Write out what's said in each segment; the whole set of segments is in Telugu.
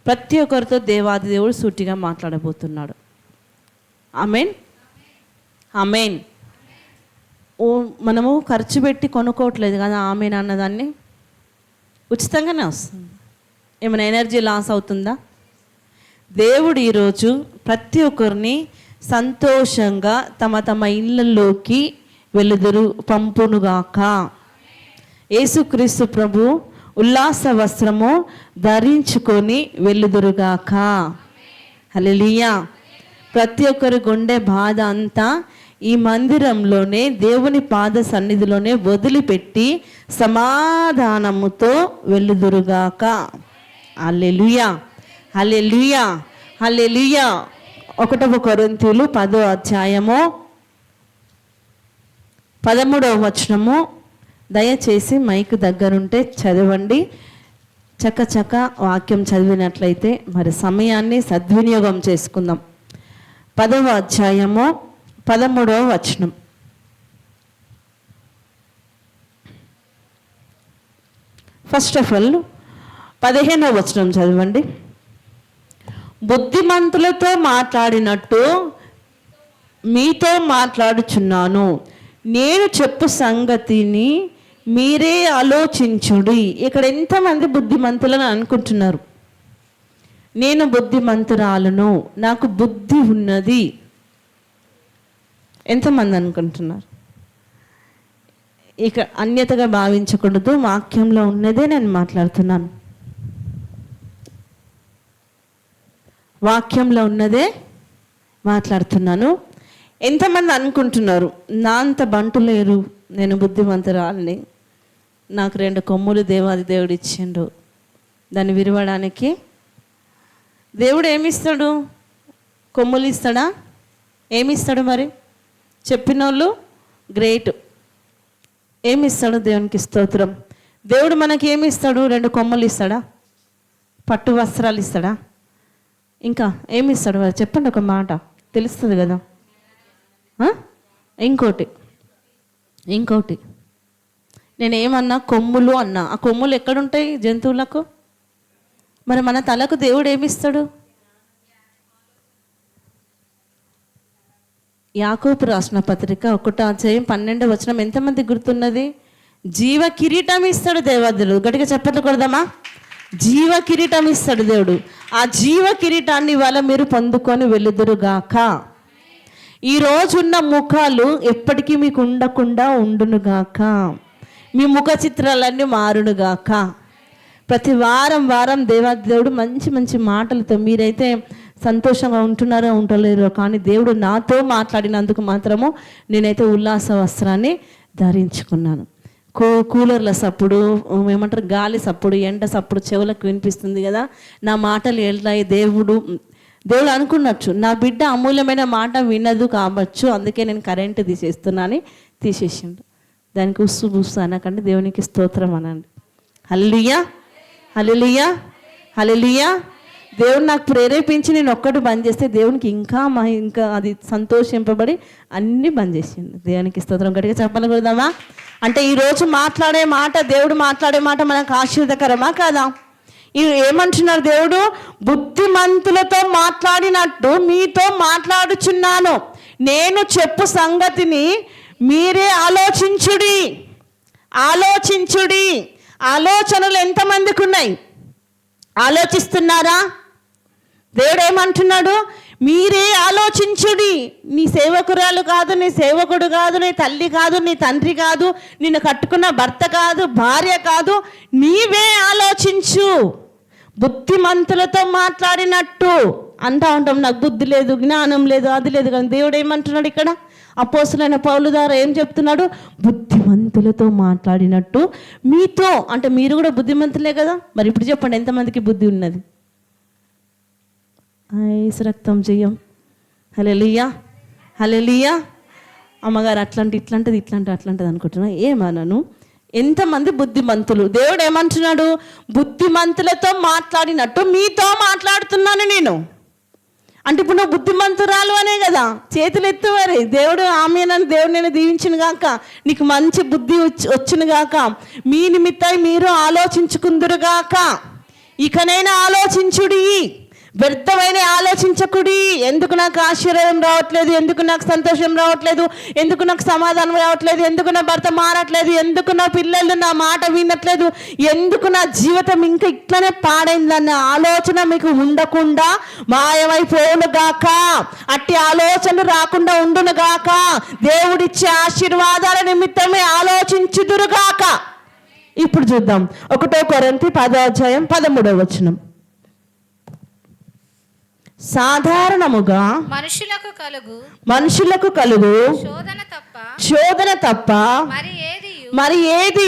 ప్రతి ఒక్కరితో దేవాది దేవుడు సూటిగా మాట్లాడబోతున్నాడు. ఆమేన్, ఆమేన్. మనము ఖర్చు పెట్టి కొనుక్కోవట్లేదు కదా ఆమేన్ అన్నదాన్ని, ఉచితంగానే వస్తుంది. ఏమైనా ఎనర్జీ లాస్ అవుతుందా? దేవుడు ఈరోజు ప్రతి ఒక్కరిని సంతోషంగా తమ తమ ఇళ్ళల్లోకి వెలుదురు పంపునుగాక. యేసుక్రీస్తు ప్రభు ఉల్లాస వస్త్రము ధరించుకొని వెలుదురుగాక. హల్లెలూయా. ప్రతి ఒక్కరి గుండె బాధ అంతా ఈ మందిరంలోనే దేవుని పాద సన్నిధిలోనే వదిలిపెట్టి సమాధానముతో వెలుదురుగాక. హల్లెలూయా, హల్లెలూయా, హల్లెలూయా. 1 కొరింథీయులు 10వ అధ్యాయము 13వ వచనము. దయచేసి మైక్ దగ్గరుంటే చదవండి. చక్క వాక్యం చదివినట్లయితే మరి సమయాన్ని సద్వినియోగం చేసుకుందాం. 10వ అధ్యాయము 13వ వచనం. ఫస్ట్ ఆఫ్ ఆల్ 15వ వచనం చదవండి. బుద్ధిమంతులతో మాట్లాడినట్టు మీతో మాట్లాడుచున్నాను, నేను చెప్పు సంగతిని మీరే ఆలోచించుడి. ఇక్కడ ఎంతమంది బుద్ధిమంతులను అనుకుంటున్నారు? నేను బుద్ధిమంతురాలను, నాకు బుద్ధి ఉన్నది. ఎంతమంది అనుకుంటున్నారు? ఇక అన్యతగా భావించకూడదు, వాక్యంలో ఉన్నదే నేను మాట్లాడుతున్నాను. వాక్యంలో ఉన్నదే మాట్లాడుతున్నాను. ఎంతమంది అనుకుంటున్నారు నా అంత బంటు లేరు, నేను బుద్ధిమంతురాలని, నాకు 2 కొమ్ములు దేవాది దేవుడు ఇచ్చిండు, దాన్ని విరవడానికి దేవుడు ఏమిస్తాడు? కొమ్ములు ఇస్తాడా? ఏమిస్తాడు? మరి చెప్పిన వాళ్ళు గ్రేట్. ఏమిస్తాడు? దేవునికి స్తోత్రం. దేవుడు మనకి ఏమి ఇస్తాడు? 2 కొమ్మలు ఇస్తాడా? పట్టు వస్త్రాలు ఇస్తాడా? ఇంకా ఏమి ఇస్తాడు? మరి చెప్పండి, ఒక మాట తెలుస్తుంది కదా. ఇంకోటి నేనేమన్నా కొమ్ములు అన్నా, ఆ కొమ్ములు ఎక్కడుంటాయి జంతువులకు? మరి మన తలకు దేవుడు ఏమిస్తాడు? యాకోబు రాసిన పత్రిక 1వ అధ్యాయం 12వ వచనం ఎంతమంది గుర్తున్నది? జీవ కిరీటం ఇస్తాడు దేవాదులు. గట్టిగా చెప్పట్లు కొడదామా? జీవ కిరీటం ఇస్తాడు దేవుడు. ఆ జీవ కిరీటాన్ని ఇవాళ మీరు పొందుకొని వెలుదురుగాక. ఈ రోజున్న ముఖాలు ఎప్పటికీ మీకు ఉండకుండా ఉండునుగాక. మీ ముఖ చిత్రాలన్నీ మారునుగాక. ప్రతి వారం దేవాది దేవుడు మంచి మంచి మాటలతో, మీరైతే సంతోషంగా ఉంటున్నారో ఉంటలేరో కానీ దేవుడు నాతో మాట్లాడినందుకు మాత్రము నేనైతే ఉల్లాస వస్త్రాన్ని ధరించుకున్నాను. కూలర్ల సప్పుడు, ఏమంటారు, గాలి సప్పుడు, ఎండ సప్పుడు చెవులకు వినిపిస్తుంది కదా. నా మాటలు వెళ్ళాయి. దేవుడు అనుకున్నచ్చు నా బిడ్డ అమూల్యమైన మాట వినదు కావచ్చు, అందుకే నేను కరెంటు తీసేస్తున్నాను. తీసేసిండు. దానికి ఉస్సు అనకండి, దేవునికి స్తోత్రం అనండి. హల్లెలూయా, హల్లెలూయా, హల్లెలూయా. దేవుడు నాకు ప్రేరేపించి నేను ఒక్కటి బంద్ చేస్తే దేవునికి ఇంకా అది సంతోషింపబడి అన్నీ బంద్ చేసిండు. దేవునికి స్తోత్రం. గట్టిగా చెప్పగలుగుదామా? అంటే ఈరోజు మాట్లాడే మాట, దేవుడు మాట్లాడే మాట మనకు ఆశీర్వదకరమా కాదా? ఏమంటున్నారు దేవుడు? బుద్ధిమంతులతో మాట్లాడినట్టు మీతో మాట్లాడుచున్నాను, నేను చెప్పు సంగతిని మీరే ఆలోచించుడి. ఆలోచనలు ఎంతమందికి ఉన్నాయి? ఆలోచిస్తున్నారా? దేవుడు ఏమంటున్నాడు? మీరే ఆలోచించుడి. నీ సేవకురాలు కాదు, నీ సేవకుడు కాదు, నీ తల్లి కాదు, నీ తండ్రి కాదు, నిన్ను కట్టుకున్న భర్త కాదు, భార్య కాదు, నీవే ఆలోచించు. బుద్ధిమంతులతో మాట్లాడినట్టు అంటా ఉంటాం, నాకు బుద్ధి లేదు, జ్ఞానం లేదు, అది లేదు. కానీ దేవుడు ఏమంటున్నాడు ఇక్కడ? అపోస్తలుడైన పౌలు ద్వారా ఏం చెప్తున్నాడు? బుద్ధిమంతులతో మాట్లాడినట్టు మీతో. అంటే మీరు కూడా బుద్ధిమంతులే కదా. మరి ఇప్పుడు చెప్పండి, ఎంతమందికి బుద్ధి ఉన్నది? రక్తం చెయ్యం. హల్లెలూయా, హల్లెలూయా. అమ్మగారు ఇట్లాంటిది అనుకుంటున్నా. ఏమన్నాను? ఎంతమంది బుద్ధిమంతులు? దేవుడు ఏమంటున్నాడు? బుద్ధిమంతులతో మాట్లాడినట్టు మీతో మాట్లాడుతున్నాను నేను. అంటే ఇప్పుడు నువ్వు బుద్ధిమంతురాలు అనే కదా. చేతులు ఎత్తువారి దేవుడు ఆమెనని దేవుడు నేను దీవించిన గాక, నీకు మంచి బుద్ధి వచ్చును గాక, మీ నిమిత్తం మీరు ఆలోచించుకుందురుగాక, ఇకనైనా ఆలోచించుడి. వ్యర్థమైన ఆలోచించకుడి. ఎందుకు నాకు ఆశ్చర్యం రావట్లేదు, ఎందుకు నాకు సంతోషం రావట్లేదు, ఎందుకు నాకు సమాధానం రావట్లేదు, ఎందుకు నా భర్త మారట్లేదు, ఎందుకు నా పిల్లలు నా మాట వినట్లేదు, ఎందుకు నా జీవితం ఇంకా ఇట్లనే పాడైందన్న ఆలోచన మీకు ఉండకుండా మాయమైపోవును గాక. అట్టి ఆలోచనలు రాకుండా ఉండును గాక. దేవుడిచ్చే ఆశీర్వాదాల నిమిత్తమే ఆలోచించుదురుగాక. ఇప్పుడు చూద్దాం 1 కొరింథీ 10:13. సాధారణముగా మనుషులకు కలుగు శోధన తప్ప మరి ఏది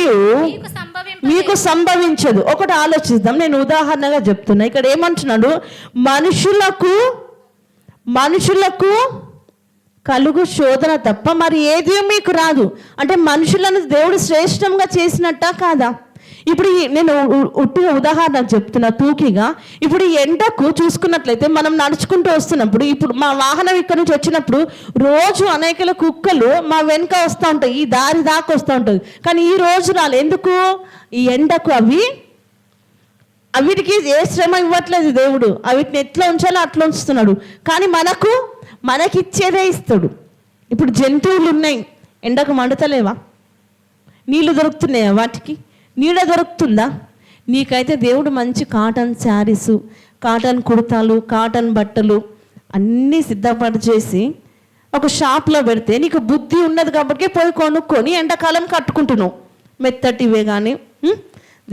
మీకు సంభవించదు. ఒకటి ఆలోచిద్దాం. నేను ఉదాహరణగా చెప్తున్నా. ఇక్కడ ఏమంటున్నాడు? మనుషులకు కలుగు శోధన తప్ప మరి ఏది మీకు రాదు. అంటే మనుషులను దేవుడు శ్రేష్టంగా చేసినట్ట కాదా? ఇప్పుడు నేను ఉదాహరణ చెప్తున్నా తూకిగా. ఇప్పుడు ఈ ఎండకు చూసుకున్నట్లయితే మనం నడుచుకుంటూ వస్తున్నప్పుడు, ఇప్పుడు మా వాహనం ఇక్కడ నుంచి వచ్చినప్పుడు రోజు అనేకల కుక్కలు మా వెనుక వస్తూ ఉంటాయి, ఈ దారి దాకా వస్తూ ఉంటుంది. కానీ ఈ రోజు రాలే. ఎందుకు? ఈ ఎండకు అవిటికి ఏ శ్రమ ఇవ్వట్లేదు దేవుడు. అవిటిని ఎట్లా ఉంచాలో అట్లా ఉంచుతున్నాడు. కానీ మనకిచ్చేదే ఇస్తాడు. ఇప్పుడు జంతువులు ఉన్నాయి, ఎండకు మండుతలేవా? నీళ్ళు దొరుకుతున్నాయా? వాటికి నీడ దొరుకుతుందా? నీకైతే దేవుడు మంచి కాటన్ శారీసు, కాటన్ కుర్తాలు, కాటన్ బట్టలు అన్నీ సిద్ధపరిచేసి ఒక షాప్లో పెడితే నీకు బుద్ధి ఉన్నది కాబట్టి పోయి కొనుక్కొని ఎండాకాలం కట్టుకుంటున్నావు మెత్తటివే. కానీ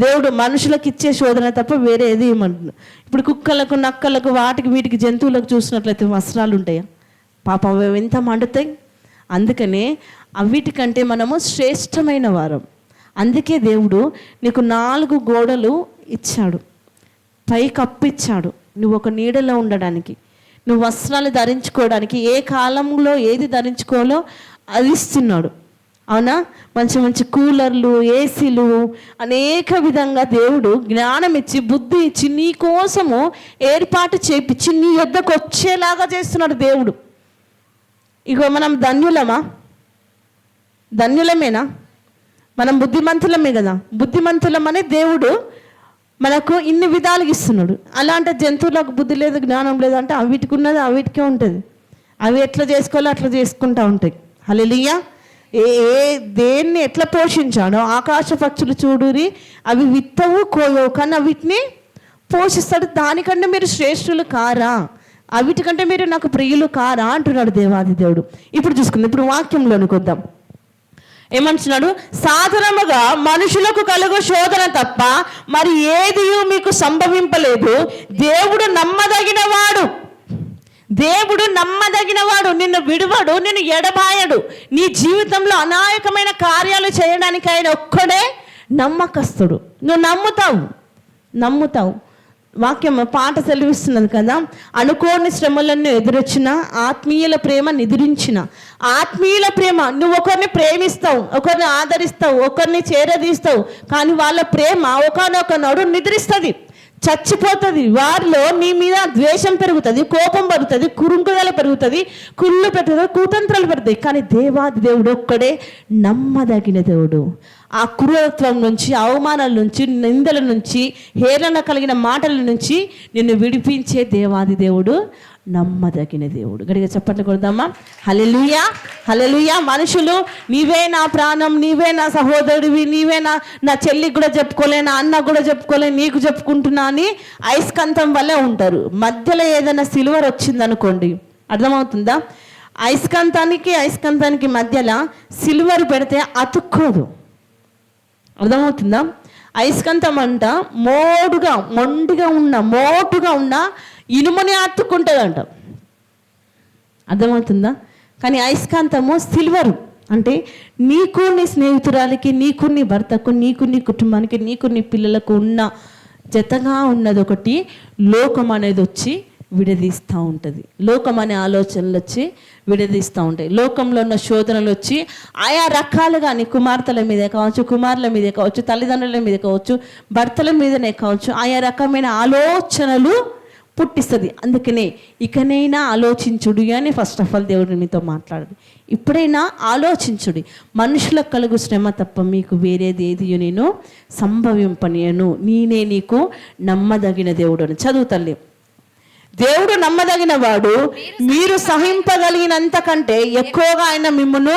దేవుడు మనుషులకు ఇచ్చే శోధన తప్ప వేరే ఏది ఇవ్వమంటున్నాడు. ఇప్పుడు కుక్కలకు, నక్కలకు, వాటికి వీటికి జంతువులకు చూసినట్లయితే వస్త్రాలు ఉంటాయా? పాపం అవి ఎంత మండుతాయి. అందుకనే అవిటికంటే మనము శ్రేష్టమైన వారం. అందుకే దేవుడు నీకు 4 గోడలు ఇచ్చాడు, పైకప్పిచ్చాడు. నువ్వు ఒక నీడలో ఉండడానికి, నువ్వు వస్త్రాలు ధరించుకోవడానికి, ఏ కాలంలో ఏది ధరించుకోవాలో అది ఇస్తున్నాడు. అవునా? మంచి మంచి కూలర్లు, ఏసీలు, అనేక విధంగా దేవుడు జ్ఞానం ఇచ్చి, బుద్ధి ఇచ్చి, నీ కోసము ఏర్పాటు చేపించి నీ యొద్దకు వచ్చేలాగా చేస్తున్నాడు దేవుడు. ఇగో మనం ధన్యులమేనా? మనం బుద్ధిమంతులమే కదా. బుద్ధిమంతులమని దేవుడు మనకు ఇన్ని విధాలుగా ఇస్తున్నాడు. అలాంటి జంతువులకు బుద్ధి లేదు, జ్ఞానం లేదు అంటే అవిటికి ఉన్నది అవిటికే ఉంటుంది. అవి ఎట్లా చేసుకోవాలో అట్లా చేసుకుంటూ ఉంటాయి. హల్లెలూయా. దేన్ని ఎట్లా పోషించాడో, ఆకాశ పక్షులు చూడురి, అవి విత్తవు కోయవు, కానీ అవిటిని పోషిస్తాడు. దానికంటే మీరు శ్రేష్ఠులు కారా? అవిటికంటే మీరు నాకు ప్రియులు కారా అంటున్నాడు దేవాది దేవుడు. ఇప్పుడు చూసుకుందాం. ఇప్పుడు వాక్యంలోనికి వద్దాం. ఏమంటున్నాడు? సాధారణముగా మనుషులకు కలుగు శోధన తప్ప మరి ఏది మీకు సంభవింపలేదు. దేవుడు నమ్మదగినవాడు, నిన్ను విడువడు, నిన్ను ఎడబాయడు. నీ జీవితంలో అనాయకమైన కార్యాలు చేయడానికి ఆయన ఒక్కడే నమ్మకస్తుడు. నువ్వు నమ్ముతావు. వాక్యం పాట సెలవిస్తున్నది కదా, అనుకోని శ్రమలను ఎదురొచ్చిన ఆత్మీయుల ప్రేమ నిద్రించిన. ఆత్మీయుల ప్రేమ, నువ్వు ఒకరిని ప్రేమిస్తావు, ఒకరిని ఆదరిస్తావు, ఒకరిని చేరదీస్తావు, కానీ వాళ్ళ ప్రేమ ఒకనొక నాడు నిద్రిస్తుంది, చచ్చిపోతుంది. వారిలో నీ మీద ద్వేషం పెరుగుతుంది, కోపం పెరుగుతుంది, కురుంకుదల పెరుగుతుంది, కుళ్ళు పెరుగుతుంది, కుతంత్రాలు పెరుగుతాయి. కానీ దేవాది దేవుడు ఒక్కడే నమ్మదగిన దేవుడు. ఆ క్రూరత్వం నుంచి, అవమానాల నుంచి, నిందల నుంచి, హేళన కలిగిన మాటల నుంచి నిన్ను విడిపించే దేవాది దేవుడు నమ్మదగిన దేవుడు. గట్టిగా చప్పట్లు కొడదామా? హల్లెలూయా, హల్లెలూయా. మనుషులు నీవే నా ప్రాణం, నీవే నా సహోదరుడివి, నీవే నా చెల్లికి కూడా చెప్పుకోలే, నా అన్నకు కూడా చెప్పుకోలే, నీకు చెప్పుకుంటున్నా అని అయస్కాంతం వల్లే ఉంటారు. మధ్యలో ఏదైనా సిల్వర్ వచ్చిందనుకోండి, అర్థమవుతుందా? అయస్కాంతానికి మధ్యలో సిల్వర్ పెడితే అతుక్కోదు. అర్థమవుతుందా? అయస్కాంతం అంట మోటుగా ఉన్న ఇనుముని అతుక్కుంటుందంట. అర్థమవుతుందా? కానీ అయస్కాంతము సిల్వరు అంటే నీకు నీ స్నేహితురాలకి, నీకు నీ భర్తకు, నీకు నీ కుటుంబానికి, నీకు నీ పిల్లలకు ఉన్న జతగా ఉన్నది ఒకటి లోకం అనేది వచ్చి విడదీస్తూ ఉంటుంది. లోకం అనే ఆలోచనలు వచ్చి విడదీస్తూ ఉంటాయి. లోకంలో ఉన్న శోధనలు వచ్చి ఆయా రకాలుగా నీ కుమార్తెల మీదే కావచ్చు, కుమారుల మీదే కావచ్చు, తల్లిదండ్రుల మీద కావచ్చు, భర్తల మీదనే కావచ్చు, ఆయా రకమైన ఆలోచనలు పుట్టిస్తుంది. అందుకనే ఇకనైనా ఆలోచించుడు అని ఫస్ట్ ఆఫ్ ఆల్ దేవుడు మీతో మాట్లాడదు. ఇప్పుడైనా ఆలోచించుడి. మనుషులకు కలుగు శ్రమ తప్ప మీకు వేరేది ఏది నేను సంభవింపనియను, నేనే నీకు నమ్మదగిన దేవుడు అని. చదువు తల్లి. దేవుడు నమ్మదగిన వాడు, మీరు సహింపగలిగినంత కంటే ఎక్కువగా ఆయన మిమ్మును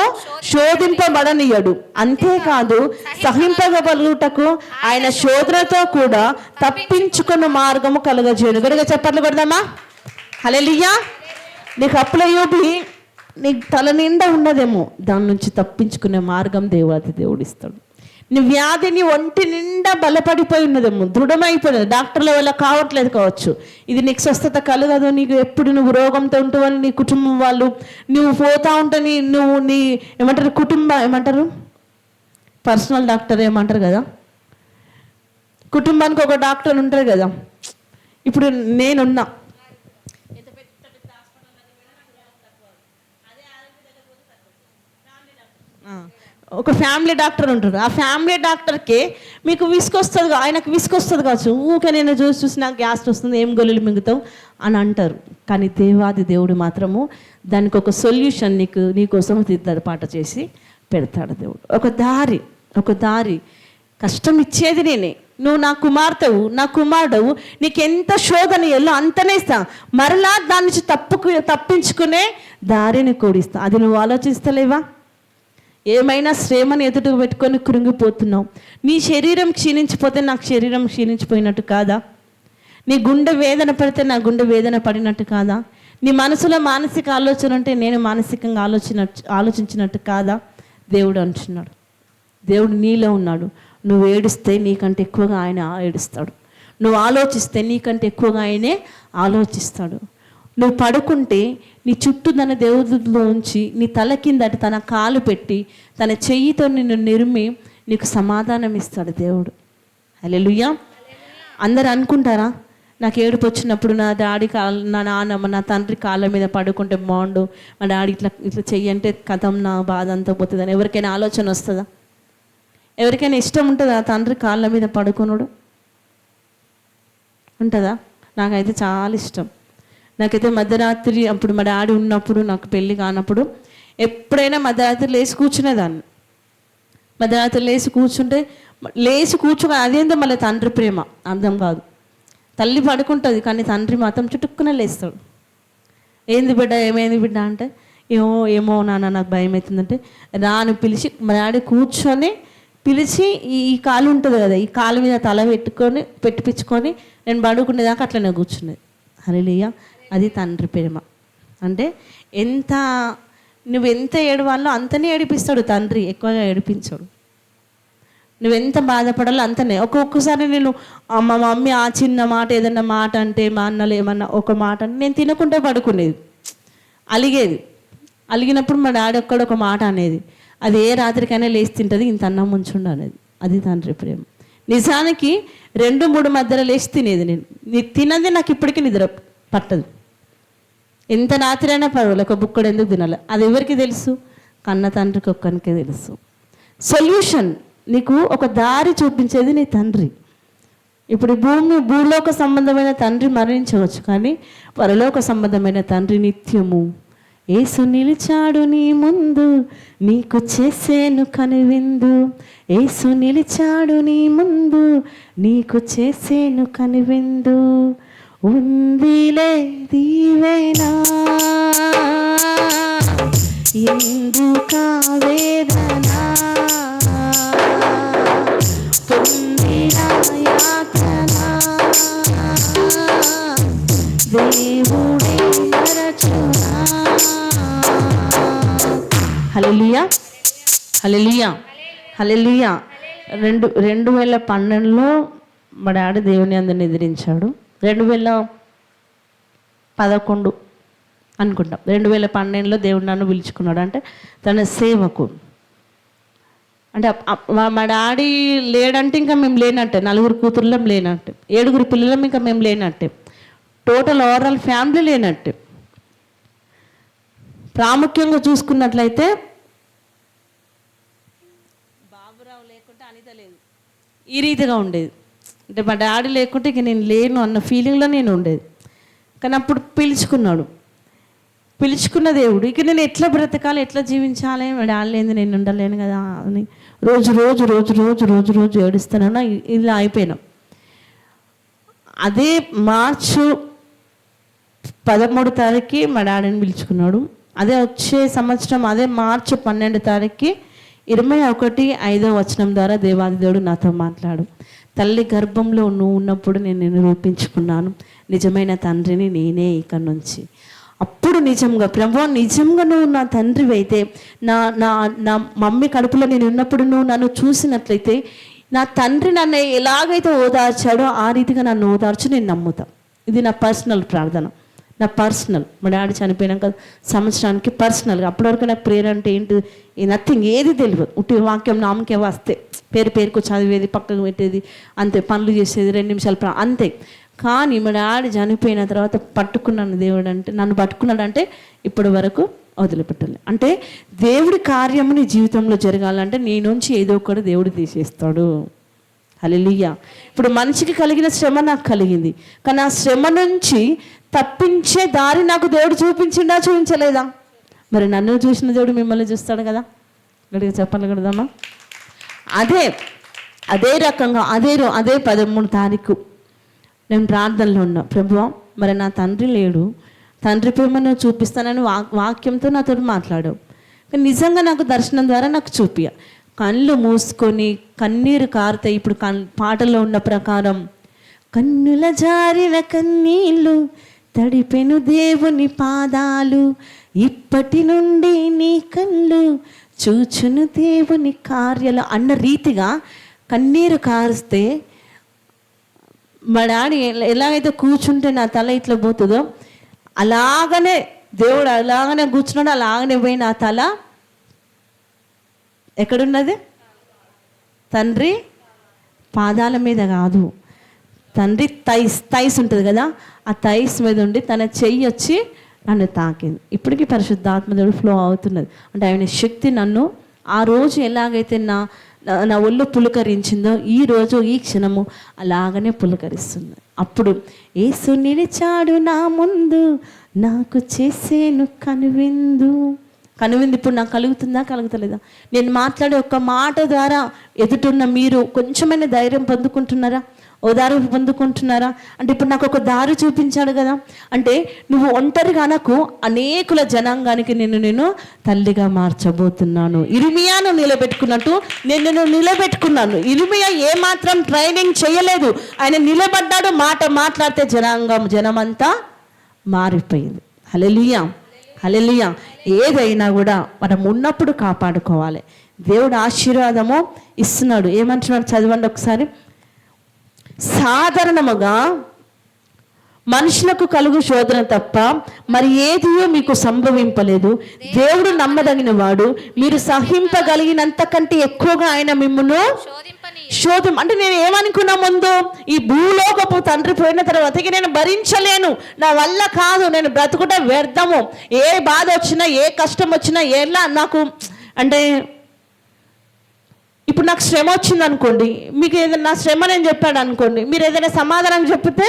శోధింపబడనీయడు. అంతేకాదు సహింపగలుగుటకు ఆయన శోధనతో కూడా తప్పించుకున్న మార్గము కలుగజేయను. గట్టిగా చప్పట్లు కొడదామా? హల్లెలూయా. నీకు అప్పులయ్యోబి నీకు తల నిండా ఉన్నదేమో, దాని నుంచి తప్పించుకునే మార్గం దేవుడు ఇస్తాడు. నీ వ్యాధి నీ ఒంటి నిండా బలపడిపోయి ఉన్నదేమో, దృఢమైపోయినది, డాక్టర్ల వల్ల కావట్లేదు కావచ్చు, ఇది నీకు స్వస్థత కలగదు, నీకు ఎప్పుడు నువ్వు రోగంతో ఉంటావని నీ కుటుంబం వాళ్ళు, నువ్వు పోతా ఉంటని నువ్వు నీ ఏమంటారు పర్సనల్ డాక్టర్ ఏమంటారు కదా, కుటుంబానికి ఒక డాక్టర్ ఉంటారు కదా. ఇప్పుడు నేనున్నా, ఒక ఫ్యామిలీ డాక్టర్ ఉంటారు. ఆ ఫ్యామిలీ డాక్టర్కి మీకు విసుకొస్తుంది, ఆయనకు విసుకొస్తుంది కావచ్చు, ఊకే నేను చూసి నాకు గ్యాస్ వస్తుంది, ఏం గొల్లులు మింగుతావు అని అంటారు. కానీ దేవుడు మాత్రము దానికి ఒక సొల్యూషన్ నీకోసం పాట చేసి పెడతాడు దేవుడు. ఒక దారి కష్టం ఇచ్చేది నేనే, నువ్వు నా కుమార్తెవు, నా కుమారుడవు, నీకు ఎంత శోధన ఎల్లో అంతనే ఇస్తా, మరలా దాని నుంచి తప్పించుకునే దారిని కూడిస్తా. అది నువ్వు ఆలోచిస్తలేవా? ఏమైనా శ్రమను ఎదుటికి పెట్టుకొని కృంగిపోతున్నావు. నీ శరీరం క్షీణించిపోతే నాకు శరీరం క్షీణించిపోయినట్టు కాదా? నీ గుండె వేదన పడితే నా గుండె వేదన పడినట్టు కాదా? నీ మనసులో మానసిక ఆలోచన ఉంటే నేను మానసికంగా ఆలోచించినట్టు కాదా? దేవుడు అంటున్నాడు. దేవుడు నీలో ఉన్నాడు. నువ్వు ఏడిస్తే నీకంటే ఎక్కువగా ఆయన ఏడుస్తాడు. నువ్వు ఆలోచిస్తే నీకంటే ఎక్కువగా ఆయనే ఆలోచిస్తాడు. నువ్వు పడుకుంటే నీ చుట్టూ తన దేవుడిలో ఉంచి నీ తల కిందటి తన కాలు పెట్టి తన చెయ్యితో నిన్ను నిరిమి నీకు సమాధానం ఇస్తాడు దేవుడు. హల్లెలూయా. అందరు అనుకుంటారా, నాకు ఏడుపు వచ్చినప్పుడు నా డాడీ నా నాన్నమ్మ నా తండ్రి కాళ్ళ మీద పడుకుంటే బాగుండు, మా డాడీ ఇట్లా చెయ్యి అంటే కథం నా బాధ అంతా పోతుందని ఎవరికైనా ఆలోచన వస్తుందా? ఎవరికైనా ఇష్టం ఉంటుందా తండ్రి కాళ్ళ మీద పడుకున్నాడు? ఉంటుందా? నాకైతే చాలా ఇష్టం. నాకైతే మధ్యరాత్రి అప్పుడు మా డాడీ ఉన్నప్పుడు, నాకు పెళ్ళి కానప్పుడు ఎప్పుడైనా మధ్యరాత్రి లేచి కూర్చునేదాన్ని. మధ్యరాత్రి లేచి కూర్చుని అదేందో మళ్ళీ తండ్రి ప్రేమ అర్థం కాదు. తల్లి పడుకుంటుంది కానీ తండ్రి మాత్రం చుట్టుక్కునే లేస్తాడు. ఏంది బిడ్డ, ఏమైంది బిడ్డ అంటే, ఏమో నాన్న నాకు భయం అవుతుందంటే రాను పిలిచి మా డాడీ కూర్చొని పిలిచి ఈ కాలు ఉంటుంది కదా, ఈ కాలు మీద తల పెట్టిపించుకొని నేను పడుకునేదాకా అట్లనే కూర్చునేది. హల్లెలూయా. అది తండ్రి ప్రేమ అంటే. నువ్వెంత ఏడవాలో అంతనే ఏడిపిస్తాడు తండ్రి, ఎక్కువగా ఏడిపించాడు. నువ్వెంత బాధపడాలో అంతనే. ఒక్కొక్కసారి నేను మా మమ్మీ ఆ చిన్న మాట ఏదన్నా మాట అంటే, మా అన్నలు ఏమన్నా ఒక మాట అంటే నేను తినకుంటే పడుకునేది, అలిగినప్పుడు మా డాడీ ఒక్క మాట అనేది, అది ఏ రాత్రికైనా లేచి తింటుంది, ఇంత అన్నం ముంచుండు అనేది. అది తండ్రి ప్రేమ. నిజానికి 2-3 మధ్యలో లేచి తినేది నేను తినది నాకు ఇప్పటికీ నిద్ర పట్టదు. ఎంత రాత్రి అయినా పర్వాలేదు, ఒక బుక్కడు ఎందుకు తినాలి? అది ఎవరికి తెలుసు? కన్న తండ్రికి ఒక్కనికే తెలుసు. సొల్యూషన్ నీకు ఒక దారి చూపించేది నీ తండ్రి. ఇప్పుడు భూలోక సంబంధమైన తండ్రి మరణించవచ్చు, కానీ పరలోక సంబంధమైన తండ్రి నిత్యము. యేసు నిలిచాడు నీ ముందు, నీకు చేసేను కనువిందు. యేసు నిలిచాడు నీ ముందు, నీకు చేసేను కనువిందు. ఉందిలే దీవెనా ఎందుకా వేదనా, పొందిన యాతనా దేవుడే మరచునా. హల్లెలూయా, హల్లెలూయా, హల్లెలూయా. 2012లో మా డాడీ దేవుని అందరిని ఎదిరించాడు. 2011 అనుకుంటాం, 2012లో దేవుడు నన్ను పిలుచుకున్నాడు. అంటే తన సేవకు. అంటే మా డాడీ లేడంటే ఇంకా మేము లేనట్టే, 4 కూతుర్లం లేనట్టే, 7 పిల్లలం ఇంకా మేము లేనట్టే, టోటల్ ఓవరాల్ ఫ్యామిలీ లేనట్టే. ప్రాముఖ్యంగా చూసుకున్నట్లయితే బాబురావు లేకుంటే అనిత లేదు, ఈ రీతిగా ఉండేది. అంటే మా డాడీ లేకుంటే ఇక నేను లేను అన్న ఫీలింగ్లో నేను ఉండేది. కానీ అప్పుడు పిలుచుకున్న దేవుడు ఇక నేను ఎట్లా బ్రతకాలి, ఎట్లా జీవించాలి, మా డాడీ లేని నేను ఉండలేను కదా అని రోజు రోజు రోజు రోజు రోజు రోజు ఏడుస్తానన్నా ఇలా అయిపోయినాం. అదే మార్చు 13 తారీఖుకి మా డాడీని పిలుచుకున్నాడు. అదే వచ్చే సంవత్సరం అదే మార్చి 12 తారీఖుకి 21:5 ద్వారా దేవాది దేవుడు నాతో మాట్లాడు. తల్లి గర్భంలో నువ్వు ఉన్నప్పుడు నేను నిన్ను రూపించుకున్నాను, నిజమైన తండ్రిని నేనే ఇక నుంచి. అప్పుడు నిజంగా ప్రభు, నిజంగా నువ్వు నా తండ్రివి అయితే, నా నా నా మమ్మీ కడుపులో నేను ఉన్నప్పుడు నువ్వు నన్ను చూసినట్లయితే, నా తండ్రి నన్ను ఎలాగైతే ఓదార్చాడో ఆ రీతిగా నన్ను ఓదార్చు, నేను నమ్ముతా. ఇది నా పర్సనల్ ప్రార్థన, నా పర్సనల్. మా డాడీ చనిపోయినాక సంవత్సరానికి పర్సనల్గా. అప్పటివరకు నాకు ప్రేయర్ అంటే ఏంటి, నథింగ్, ఏది తెలియదు. ఉట్టి వాక్యం నామకే వస్తే పేరుకు చదివేది, పక్కకు పెట్టేది, అంతే. పనులు చేసేది, 2 నిమిషాలు అంతే. కానీ మా డాడీ చనిపోయిన తర్వాత పట్టుకున్నాను దేవుడు అంటే, నన్ను పట్టుకున్నాడంటే ఇప్పటి వరకు వదిలిపెట్టాలి. అంటే దేవుడి కార్యము నీ జీవితంలో జరగాలంటే నీ నుంచి ఏదో ఒకటి దేవుడు తీసేస్తాడు. హల్లెలూయా. ఇప్పుడు మనిషికి కలిగిన శ్రమ నాకు కలిగింది, కానీ ఆ శ్రమ నుంచి తప్పించే దారి నాకు దేవుడు చూపించిండా, చూపించలేదా? మరి నన్ను చూసిన దేవుడు మిమ్మల్ని చూస్తాడు కదా. గట్టిగా చెప్పగలుగుదామా? అదే రకంగా అదే 13 తారీఖు నేను ప్రార్థనలో ఉన్నా. ప్రభువా, మరి నా తండ్రి లేడు, తండ్రి ప్రేమను చూపిస్తానని వాక్యంతో నాతో మాట్లాడావు. కానీ నిజంగా నాకు దర్శనం ద్వారా నాకు చూపియ. కళ్ళు మూసుకొని కన్నీరు కారుతాయి. ఇప్పుడు పాటల్లో ఉన్న ప్రకారం, కన్నుల జారిన కన్నీళ్ళు తడిపెను దేవుని పాదాలు, ఇప్పటి నుండి నీ కళ్ళు చూచును దేవుని కార్యాలు అన్న రీతిగా కన్నీరు కారుస్తే, మా డాడీ ఎలాగైతే కూర్చుంటే నా తల ఇట్లా పోతుందో అలాగనే దేవుడు అలాగనే కూర్చున్నాడు, అలాగనే పోయి నా తల ఎక్కడున్నది? తండ్రి పాదాల మీద కాదు, తండ్రి థైస్ ఉంటుంది కదా, ఆ థైస్ మీద ఉండి తన చెయ్యి వచ్చి నన్ను తాకింది. ఇప్పటికీ పరిశుద్ధాత్మదేవుడు ఫ్లో అవుతున్నది. అంటే ఆయన శక్తి నన్ను ఆ రోజు ఎలాగైతే నా ఒళ్ళు పులకరించిందో ఈ రోజు ఈ క్షణము అలాగనే పులకరిస్తుంది. అప్పుడు యేసు నిలిచాడు నా ముందు, నాకు చేసేను కనువిందు. ఇప్పుడు నాకు కలుగుతలేదా? నేను మాట్లాడే ఒక్క మాట ద్వారా ఎదుటిన్న మీరు కొంచెమైనా ధైర్యం పొందుకుంటున్నారా, ఓదార్పు పొందుకుంటున్నారా? అంటే ఇప్పుడు నాకు ఒక దారి చూపించాడు కదా. అంటే నువ్వు ఒంటరిగా నాకు అనేకుల జనాంగానికి నేను తల్లిగా మార్చబోతున్నాను. ఇర్మియాను నిలబెట్టుకున్నట్టు నేను నిలబెట్టుకున్నాను. ఇర్మియా ఏమాత్రం ట్రైనింగ్ చేయలేదు, ఆయన నిలబడ్డాడు. మాట మాట్లాడితే జనమంతా మారిపోయింది. హల్లెలూయా, హల్లెలూయా. ఏదైనా కూడా మనం ఉన్నప్పుడు కాపాడుకోవాలి. దేవుడు ఆశీర్వాదము ఇస్తున్నాడు. ఏమంటున్నాడు చదవండి ఒకసారి. సాధారణముగా మనుషులకు కలుగు శోధన తప్ప మరి ఏదియో మీకు సంభవింపలేదు. దేవుడు నమ్మదగిన వాడు, మీరు సహింపగలిగినంత కంటే ఎక్కువగా ఆయన మిమ్మును అంటే నేను ఏమనుకున్నా ముందు, ఈ భూలోకపు తండ్రి పోయిన తర్వాత ఇక నేను భరించలేను, నా వల్ల కాదు, నేను బ్రతుకుట వ్యర్థము, ఏ బాధ వచ్చినా ఏ కష్టం వచ్చినా ఎలా నాకు అంటే ఇప్పుడు నాకు శ్రమ వచ్చింది అనుకోండి, మీకు ఏదైనా నా శ్రమ నేను చెప్పాడు అనుకోండి, మీరు ఏదైనా సమాధానం చెప్తే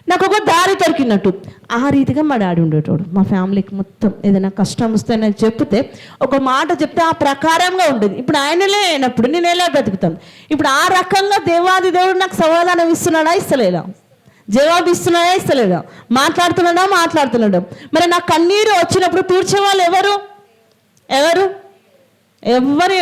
నాకు ఒక దారి దొరికినట్టు. ఆ రీతిగా మా డాడీ ఉండేటోడు. మా ఫ్యామిలీకి మొత్తం ఏదైనా కష్టం వస్తే నేను చెప్తే ఒక మాట చెప్తే ఆ ప్రకారంగా ఉండేది. ఇప్పుడు ఆయనలే అయినప్పుడు నేను ఎలా బ్రతుకుతాను? ఇప్పుడు ఆ రకంగా దేవాది దేవుడు నాకు సమాధానం ఇస్తున్నాడా, ఇస్తలేదా? జవాబు ఇస్తున్నాడా, ఇస్తలేదా? మాట్లాడుతున్నాడా? మరి నా కన్నీరు వచ్చినప్పుడు తీర్చేవాళ్ళు ఎవరు?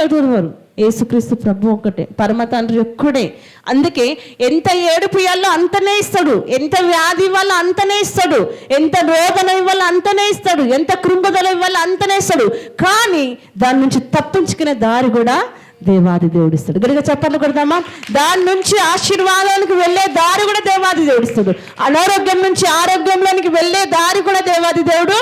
ఎదురువరు? యేసుక్రీస్తు ప్రభు ఒక్కటే, పరమ తండ్రి ఒక్కడే. అందుకే ఎంత ఏడుపు ఇవ్వాలో అంతనే ఇస్తాడు, ఎంత వ్యాధి ఇవ్వాలో అంతనే ఇస్తాడు, ఎంత రోదన ఇవ్వాలో అంతనే ఇస్తాడు, ఎంత కృంగుదల ఇవ్వాలో అంతనే ఇస్తాడు. కానీ దాని నుంచి తప్పించుకునే దారి కూడా దేవాది దేవుడు ఇస్తాడు. గట్టిగా చెప్పండి కొడదామా? దాని నుంచి ఆశీర్వాదానికి వెళ్ళే దారి కూడా దేవాది దేవుడు ఇస్తాడు. అనారోగ్యం నుంచి ఆరోగ్యంలోనికి వెళ్ళే దారి కూడా దేవాది దేవుడు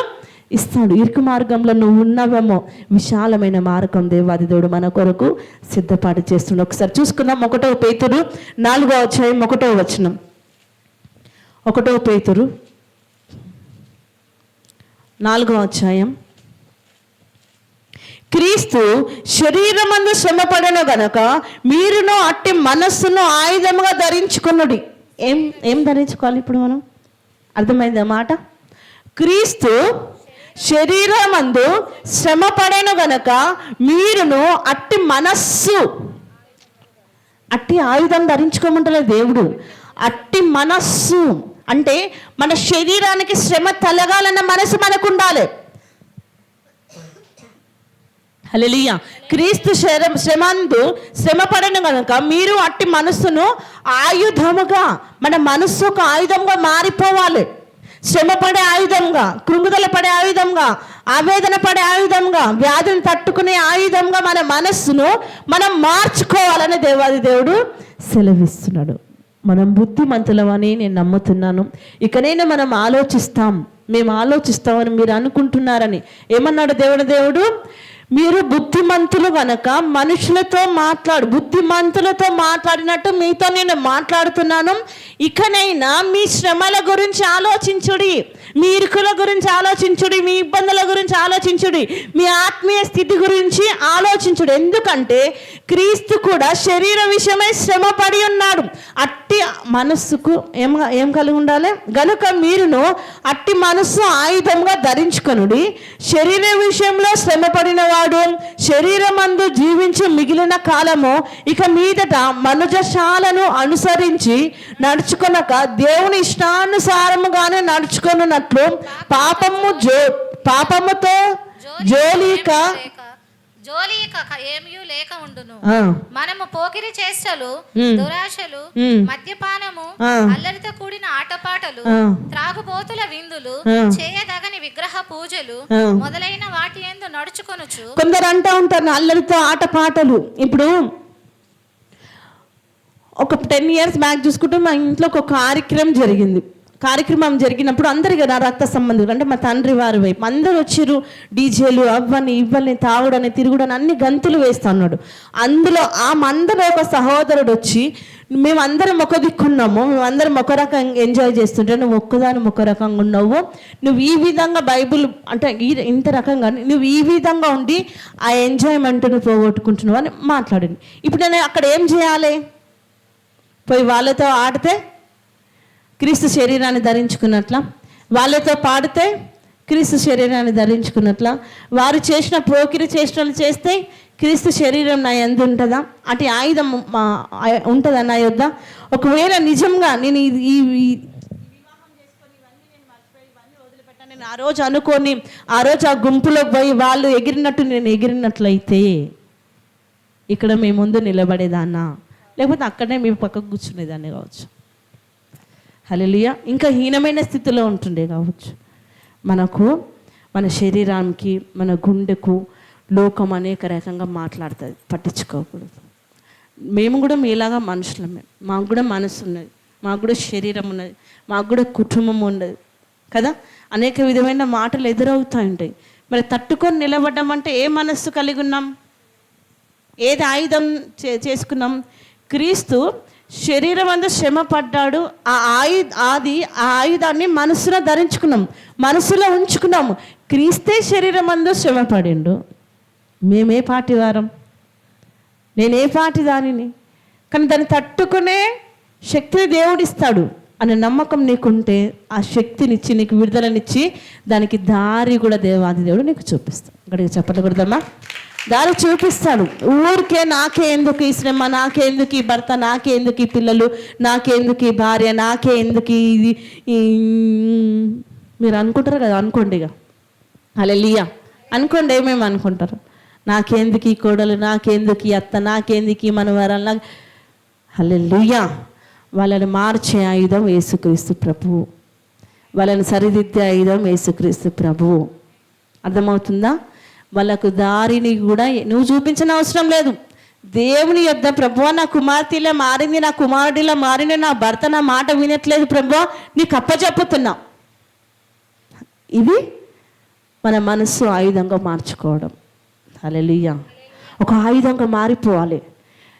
ఇస్తాడు. ఇరుకు మార్గంలో నువ్వు ఉన్నవేమో, విశాలమైన మార్గం దేవాది దేవుడు మన కొరకు సిద్ధపాటు చేస్తుండు. ఒకసారి చూసుకుందాం. 1 పేతురు 4వ అధ్యాయం 1వ వచనం. 1 పేతురు 4వ అధ్యాయం. క్రీస్తు శరీరమందు శ్రమపడను గనక మీరును అట్టి మనస్సును ఆయుధముగా ధరించుకున్నది. ఏం ధరించుకోవాలి ఇప్పుడు మనం? అర్థమైందా మాట? క్రీస్తు శరీరమందు శ్రమ పడెను గనక మీరును అట్టి మనస్సు, అట్టి ఆయుధం ధరించుకోమంటలే దేవుడు, అట్టి మనస్సు అంటే మన శరీరానికి శ్రమ తలగాలన్న మనసు మనకు ఉండాలి. హల్లెలూయా. క్రీస్తు శ్రమందు శ్రమపడను కనుక మీరు అట్టి మనస్సును ఆయుధముగా, మన మనస్సు ఒక ఆయుధంగా మారిపోవాలి. శ్రమ పడే ఆయుధంగా, కృంగుదల పడే ఆయుధంగా, ఆవేదన పడే ఆయుధంగా, వ్యాధిని తట్టుకునే ఆయుధంగా మన మనస్సును మనం మార్చుకోవాలని దేవాది దేవుడు సెలవిస్తున్నాడు. మనం బుద్ధిమంతులమని నేను నమ్ముతున్నాను. ఇకనైనా మనం మేము ఆలోచిస్తామని మీరు అనుకుంటున్నారని ఏమన్నాడు దేవుడు? మీరు బుద్ధిమంతులు కనుక బుద్ధిమంతులతో మాట్లాడినట్టు మీతో నేను మాట్లాడుతున్నాను. ఇకనైనా మీ శ్రమల గురించి ఆలోచించుడి, మీ ఇరుకుల గురించి ఆలోచించుడి, మీ ఇబ్బందుల గురించి ఆలోచించుడి, మీ ఆత్మీయ స్థితి గురించి ఆలోచించుడు. ఎందుకంటే క్రీస్తు కూడా శరీర విషయమై శ్రమ పడి ఉన్నాడు. అట్టి మనస్సుకు ఏం కలిగి ఉండాలి గనుక మీరును అట్టి మనస్సు ఆయుధంగా ధరించుకొనుడి. శరీర విషయంలో శ్రమ పడిన వాడు శరీరమందు జీవించి మిగిలిన కాలము ఇక మీదట మనుజశాలను అనుసరించి నడుచుకొనక దేవుని ఇష్టానుసారముగానే నడుచుకొనున్నట్లు పాపముతో జోలిక ఏమీ లేక ఉండును. మనము పోకిరి చేష్టలు, దురాశలు, మద్యపానము, అల్లరితో కూడిన ఆటపాటలు, త్రాగుబోతుల విందులు, చేయదగని విగ్రహ పూజలు మొదలైన వాటి యందు నడుచుకొనుచు. కొందరు అంటూ ఉంటారు అల్లరితో ఆటపాటలు. ఇప్పుడు ఒక 10 years బ్యాక్ చూసుకుంటే మా ఇంట్లో ఒక కార్యక్రమం జరిగినప్పుడు అందరు నా రక్త సంబంధులు అంటే మా తండ్రి వారి వైపు అందరూ వచ్చారు. డీజేలు అవ్వని ఇవ్వని తాగుడని తిరుగుడని అన్ని గంతులు వేస్తా ఉన్నాడు. అందులో ఆ మందలో ఒక సహోదరుడు వచ్చి మేమందరం ఒక దిక్కున్నాము, మేమందరం ఒక రకంగా ఎంజాయ్ చేస్తుంటే నువ్వు ఒక్కదాని ఒక రకంగా ఉన్నావు, నువ్వు ఈ విధంగా బైబుల్ అంటే ఇంత రకంగా నువ్వు ఈ విధంగా ఉండి ఆ ఎంజాయ్మెంట్ను పోగొట్టుకుంటున్నావు అని మాట్లాడింది. ఇప్పుడు నేను అక్కడ ఏం చేయాలి? పోయి వాళ్ళతో ఆడితే క్రీస్తు శరీరాన్ని ధరించుకున్నట్ల, వాళ్ళతో పాడితే క్రీస్తు శరీరాన్ని ధరించుకున్నట్ల, వారు చేసిన పోకిరి చేష్టలు చేస్తే క్రీస్తు శరీరం నా యందు ఉంటుందా? అటు ఆయుధం ఉంటుందా నా యొద్ద? ఒకవేళ నిజంగా నేను ఈ వదిలిపెట్టాను ఆ రోజు అనుకొని ఆ రోజు ఆ గుంపులో పోయి వాళ్ళు ఎగిరినట్టు నేను ఎగిరినట్లయితే ఇక్కడ మీ ముందు నిలబడేదాన్నా, లేకపోతే అక్కడనే మీ పక్కకు కూర్చునేదాన్ని కావచ్చు. హల్లెలూయా. ఇంకా హీనమైన స్థితిలో ఉంటుండే కావచ్చు. మన శరీరానికి మన గుండెకు లోకం అనేక రకంగా మాట్లాడుతుంది, పట్టించుకోకూడదు. మేము కూడా మీలాగా మనుషులమే, మాకు కూడా మనసు ఉన్నది, మాకు కూడా శరీరం ఉన్నది, మాకు కూడా కుటుంబం ఉన్నది కదా. అనేక విధమైన మాటలు ఎదురవుతూ ఉంటాయి. మరి తట్టుకొని నిలబడ్డం అంటే ఏ మనస్సు కలిగి ఉన్నాం? ఏది ఆయుధం చేసుకున్నాం? క్రీస్తు శరీరం అంతా శ్రమ పడ్డాడు. ఆ ఆయుధాన్ని మనసులో ధరించుకున్నాం, మనసులో ఉంచుకున్నాము. క్రీస్తే శరీరం అందు శ్రమ పడిండు. మేమే పాటి వారం, నేనే పాటి దానిని, కానీ దాన్ని తట్టుకునే శక్తిని దేవుడిస్తాడు అనే నమ్మకం నీకుంటే ఆ శక్తినిచ్చి నీకు విడుదలనిచ్చి దానికి దారి కూడా దేవాది దేవుడు నీకు చూపిస్తాడు. ఇక్కడికి చెప్పకూడదమ్మా, దారి చూపిస్తాడు. ఊరికే నాకే ఎందుకు ఈ శ్రమ, నాకే ఎందుకు ఈ భర్త, నాకే ఎందుకు ఈ పిల్లలు, నాకే ఎందుకు ఈ భార్య, నాకే ఎందుకు ఇది మీరు అనుకుంటారు కదా. అనుకోండి ఇక హల్లెలూయా అనుకోండి. ఏమేమి అనుకుంటారు? నాకేందుకు ఈ కోడలు, నాకేందుకు ఈ అత్త, నాకేందుకు ఈ మనవరాలు, నాకు హల్లెలూయా. వాళ్ళని మార్చే ఆయుధం యేసుక్రీస్తు ప్రభువు, వాళ్ళని సరిదిద్దే ఆయుధం యేసుక్రీస్తు ప్రభువు. అర్థమవుతుందా? వాళ్ళకు దారిని కూడా నువ్వు చూపించిన అవసరం లేదు. దేవుని యొద్ద ప్రభువా నా కుమార్తె ఇలా మారింది, నా కుమారుడిలా మారింది, నా భర్త నా మాట వినట్లేదు ప్రభువా, నీకు అప్పచెప్పుతున్నా. ఇది మన మనస్సు ఆయుధంగా మార్చుకోవడం. హల్లెలూయా. ఒక ఆయుధంగా మారిపోవాలి.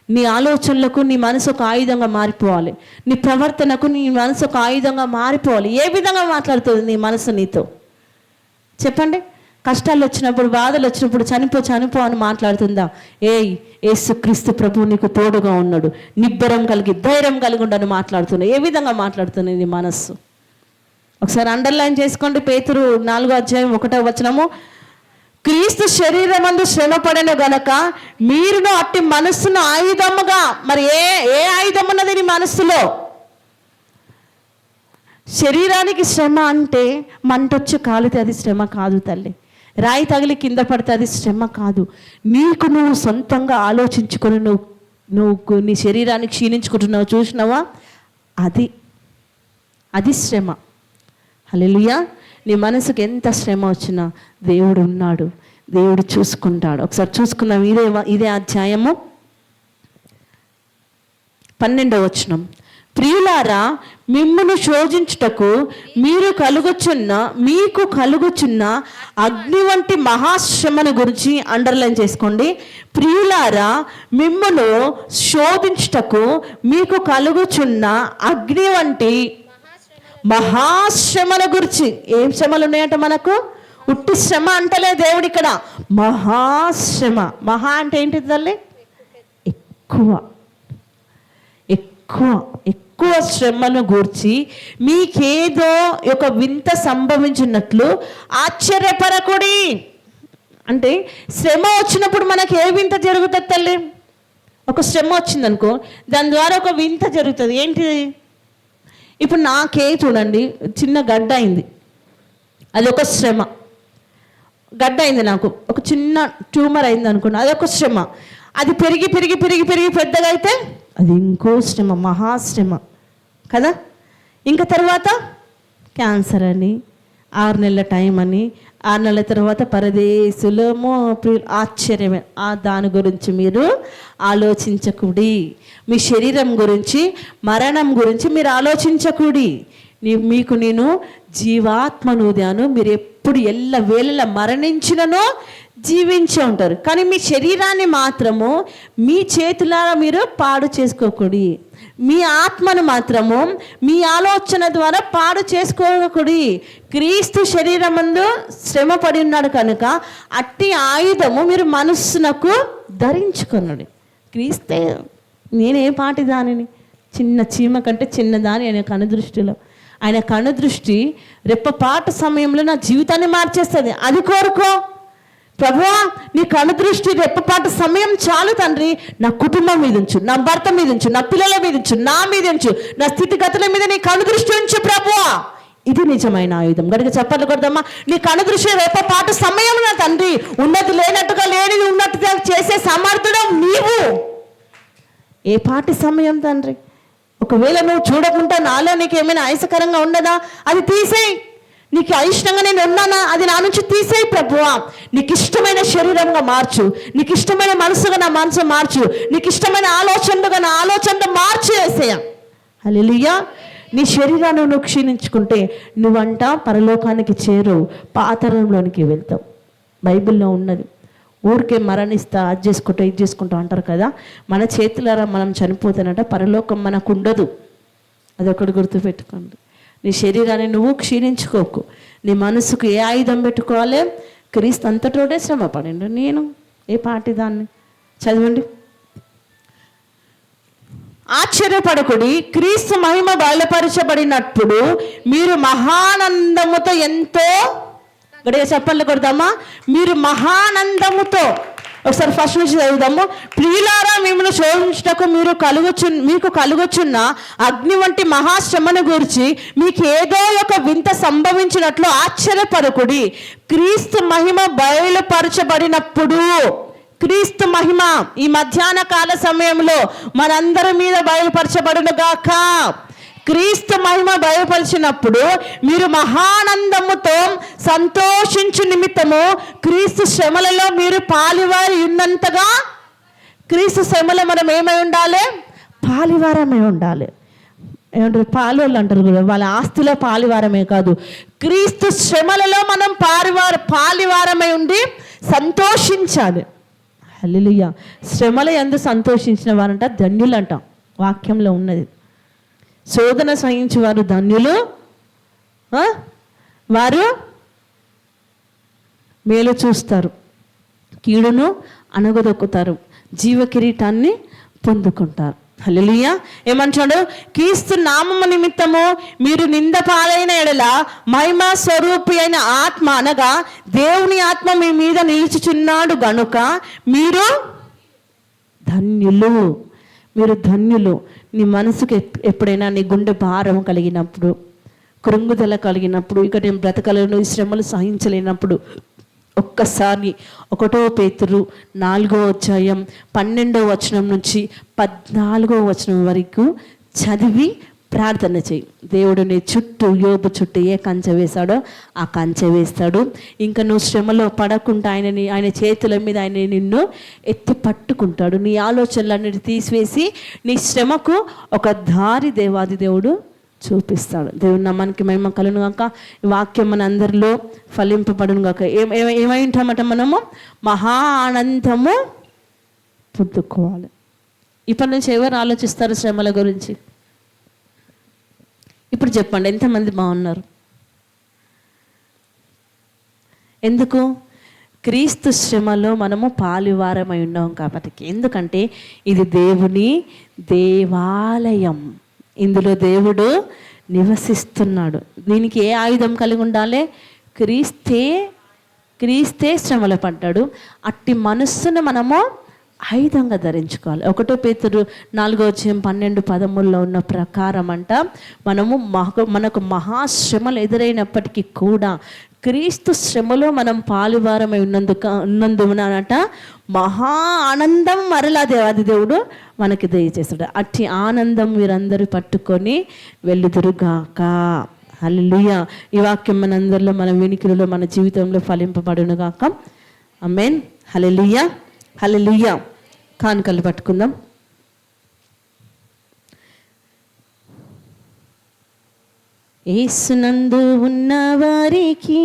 నీ ఆలోచనలకు నీ మనసు ఒక ఆయుధంగా మారిపోవాలి. నీ ప్రవర్తనకు నీ మనసు ఒక ఆయుధంగా మారిపోవాలి. ఏ విధంగా మాట్లాడుతుంది నీ మనసు నీతో? చెప్పండి. కష్టాలు వచ్చినప్పుడు, బాధలు వచ్చినప్పుడు చనిపో అని మాట్లాడుతుందా? యేసుక్రీస్తు ప్రభువు నీకు తోడుగా ఉన్నాడు, నిబ్బరం కలిగి ధైర్యం కలిగి ఉండని మాట్లాడుతున్నా. ఏ విధంగా మాట్లాడుతుంది నీ మనస్సు? ఒకసారి అండర్లైన్ చేసుకోండి. పేతురు 4:1 క్రీస్తు శరీరమందు శ్రమపడెను గనక మీరును అట్టి మనస్సును ఆయుధముగా. మరి ఏ ఆయుధం ఉన్నది నీ మనస్సులో? శరీరానికి శ్రమ అంటే మంటొచ్చి కాలితే అది శ్రమ కాదు తల్లి. రాయి తగిలి కింద పడితే అది శ్రమ కాదు. నీకు నువ్వు సొంతంగా ఆలోచించుకొని నువ్వు నీ శరీరాన్ని క్షీణించుకుంటున్నావు చూసినావా, అది శ్రమ. హల్లెలూయా. నీ మనసుకు ఎంత శ్రమ వచ్చినా దేవుడు ఉన్నాడు, దేవుడు చూసుకుంటాడు. ఒకసారి చూసుకుందాం. ఇదే అధ్యాయము 12వ వచనం. ప్రియులారా, మిమ్మును శోధించుటకు మీకు కలుగుచున్న అగ్ని వంటి మహాశ్రమను గురించి అండర్లైన్ చేసుకోండి. ప్రియులారా, మిమ్మును శోధించుటకు మీకు కలుగుచున్న అగ్ని వంటి మహాశ్రమల గురించి. ఏం శ్రమలు ఉన్నాయంట మనకు? ఉట్టి శ్రమ అంటలే దేవుడు ఇక్కడ, మహాశ్రమ. మహా అంటే ఏంటిది తల్లి? ఎక్కువ శ్రమను గూర్చి మీకేదో ఒక వింత సంభవించినట్లు ఆశ్చర్యపరకుడి. అంటే శ్రమ వచ్చినప్పుడు మనకి ఏ వింత జరుగుతుంది తల్లి? ఒక శ్రమ వచ్చిందనుకో, దాని ద్వారా ఒక వింత జరుగుతుంది. ఏంటిది? ఇప్పుడు నాకే చూడండి, చిన్న గడ్డ అయింది, అది ఒక శ్రమ. గడ్డ అయింది, నాకు ఒక చిన్న ట్యూమర్ అయింది అనుకోండి, అదొక శ్రమ. అది పెరిగి పెరిగి పెరిగి పెరిగి పెద్దగా అయితే అది ఇంకో శ్రమ, మహాశ్రమ కదా. ఇంకా తర్వాత క్యాన్సర్ అని, 6 నెలల టైం అని, 6 నెలల తర్వాత పరదేశులమో ఆశ్చర్యమే. దాని గురించి మీరు ఆలోచించకూడి. మీ శరీరం గురించి, మరణం గురించి మీరు ఆలోచించకూడి. మీకు నేను జీవాత్మనుదాను. మీరు ఎప్పుడు ఎల్ల వేళలా మరణించిననో జీవించే ఉంటారు. కానీ మీ శరీరాన్ని మాత్రము మీ చేతులారా మీరు పాడు చేసుకోకూడి. మీ ఆత్మను మాత్రము మీ ఆలోచన ద్వారా పాడు చేసుకోకూడి. క్రీస్తు శరీరమందు శ్రమ పడి ఉన్నాడు కనుక అట్టి ఆయుధము మీరు మనస్సునకు ధరించుకున్నాడు. క్రీస్తే నేనే పాటి దానిని, చిన్న చీమ కంటే చిన్నదాని ఆయన కనుదృష్టిలో. ఆయన కనుదృష్టి రెప్పపాటు సమయంలో నా జీవితాన్ని మార్చేస్తుంది. అది కోరుకో. ప్రభువా, నీ కనుదృష్టి రెప్పపాటు సమయం చాలు తండ్రి, నా కుటుంబం మీద ఉంచు, నా భర్త మీద ఉంచు, నా పిల్లల మీద ఉంచు, నా మీద ఉంచు, నా స్థితిగతుల మీద నీ కనుదృష్టి ఉంచు ప్రభువా. ఇది నిజమైన ఆయుధం. గడికి చెప్పట్లు కొడదామా? నీ కనుదృష్టి రెప్పపాటు సమయం నా తండ్రి, ఉన్నది లేనట్టుగా లేనిది ఉన్నట్టుగా చేసే సమర్థుడు నీవు. ఏ పాటి సమయం తండ్రి? ఒకవేళ నువ్వు చూడకుండా నాలో నీకు ఏమైనా ఆయాసకరంగా ఉండదా, అది తీసేయి. నీకు అయిష్టంగా నేను ఉన్నానా, అది నా నుంచి తీసేయి ప్రభువా. నీకు ఇష్టమైన శరీరంగా మార్చు, నీకు ఇష్టమైన మనసుగా నా మనసు మార్చు, నీకు ఇష్టమైన ఆలోచనలుగా నా ఆలోచనలు మార్చి వేసేయ. హల్లెలూయా. నీ శరీరాన్ని నువ్వు క్షీణించుకుంటే నువ్వంట పరలోకానికి చేరువు, పాతాళంలోనికి వెళ్తావు. బైబిల్లో ఉన్నది. ఊరికే మరణిస్తా, అది చేసుకుంటా ఇది చేసుకుంటా అంటారు కదా. మన చేతులారా మనం చనిపోతానంట పరలోకం మనకు ఉండదు. అదొకటి గుర్తుపెట్టుకోండి. నీ శరీరాన్ని నువ్వు క్షీణించుకోకు. నీ మనసుకు ఏ ఆయుధం పెట్టుకోవాలి? క్రీస్తు అంతటోడే శ్రమ పడిండు. నేను ఏ పాటి దాన్ని? చదవండి. ఆశ్చర్యపడకుడి, క్రీస్తు మహిమ బయలుపరచబడినప్పుడు మీరు మహానందముతో ఎంతో, గడిగా చెప్పండి కొడదామా? మీరు మహానందముతో. ఒకసారి ఫస్ట్ నుంచి చదువుదాము. ప్రియులారా, మిమ్మల్ని శోధించుటకు మీకు కలుగుచున్న అగ్ని వంటి మహాశ్రమను గురించి మీకు ఏదో ఒక వింత సంభవించినట్లు ఆశ్చర్యపడకుడి. క్రీస్తు మహిమ బయలుపరచబడినప్పుడు, క్రీస్తు మహిమ ఈ మధ్యాహ్న కాల సమయంలో మనందరి మీద బయలుపరచబడును గాక. క్రీస్తు మహిమ బయలుపరిచినప్పుడు మీరు మహానందముతో సంతోషించు నిమిత్తము క్రీస్తు శ్రమలలో మీరు పాలివారి ఉన్నంతగా, క్రీస్తు శ్రమలో మనం ఏమై ఉండాలి? పాలివారమై ఉండాలి. ఏమంటారు? పాలోళ్ళు అంటారు కూడా, వాళ్ళ ఆస్తిలో పాలివారమే కాదు, క్రీస్తు శ్రమలలో మనం పాలివారమై ఉండి సంతోషించాలి. హల్లెలూయా. శ్రమల యందు సంతోషించిన వారంట ధన్యులంట, వాక్యంలో ఉన్నది. శోధన సహించి వారు ధన్యులు, వారు మేలు చూస్తారు, కీడును అణగదొక్కుతారు, జీవ కిరీటాన్ని పొందుకుంటారు. హల్లెలూయా. ఏమంటాడు? క్రీస్తు నామము నిమిత్తము మీరు నింద పాలైన ఎడల మహిమ స్వరూపి అయిన ఆత్మ, అనగా దేవుని ఆత్మ మీ మీద నిలుచుచున్నాడు గనుక మీరు ధన్యులు. మీరు ధన్యులు. నీ మనసుకు ఎప్పుడైనా నీ గుండె భారం కలిగినప్పుడు, కృంగుదల కలిగినప్పుడు, ఇక నేను బ్రతకలేను, ఈ శ్రమలు సహించలేనప్పుడు ఒక్కసారి 1 పేతురు 4వ అధ్యాయం 12వ వచనం నుంచి 14వ వచనం వరకు చదివి ప్రార్థన చేయి. దేవుడు నీ చుట్టూ, యోబు చుట్టూ ఏ కంచె వేశాడో ఆ కంచె వేస్తాడు. ఇంకా నువ్వు శ్రమలో పడకుండా ఆయన చేతుల మీద ఆయన నిన్ను ఎత్తి పట్టుకుంటాడు. నీ ఆలోచనలన్నిటి తీసివేసి నీ శ్రమకు ఒక దారి దేవాది దేవుడు చూపిస్తాడు. దేవుని నామానికి మహిమ కలుగును గాక. ఈ వాక్యం మన అందరిలో ఫలింపబడును గాక. ఏమై ఉంటామట మనము? మహా ఆనందము పొందుకోవాలి. ఇప్పటి నుంచి ఎవరు ఆలోచిస్తారు శ్రమల గురించి? ఇప్పుడు చెప్పండి, ఎంతమంది బాగున్నారు? ఎందుకు? క్రీస్తు శ్రమలో మనము పాలువారమై ఉన్నాం కాబట్టి. ఎందుకంటే ఇది దేవుని దేవాలయం, ఇందులో దేవుడు నివసిస్తున్నాడు. దీనికి ఏ ఆయుధం కలిగి ఉండాలి? క్రీస్తే శ్రమలు పడ్డాడు. అట్టి మనస్సును మనము ఆయుధంగా ధరించుకోవాలి. 1 పేతురు 4వ అధ్యాయం 12-13లో ఉన్న ప్రకారం అంట, మనకు మహాశ్రమలు ఎదురైనప్పటికీ కూడా క్రీస్తు శ్రమలో మనం పాలువారమై ఉన్నందునట మహా ఆనందం మరలా దేవాది దేవుడు మనకి దయచేస్తాడు. అట్టి ఆనందం మీరందరూ పట్టుకొని వెళ్ళుదురుగాక. హల్లెలూయా. ఈ వాక్యం మనందరిలో, మన వినికిడిలో, మన జీవితంలో ఫలింపబడును గాక. ఆమేన్. హల్లెలూయా, హల్లెలూయా. కానుకలు పట్టుకుందాం. యేసునందు ఉన్న వారికి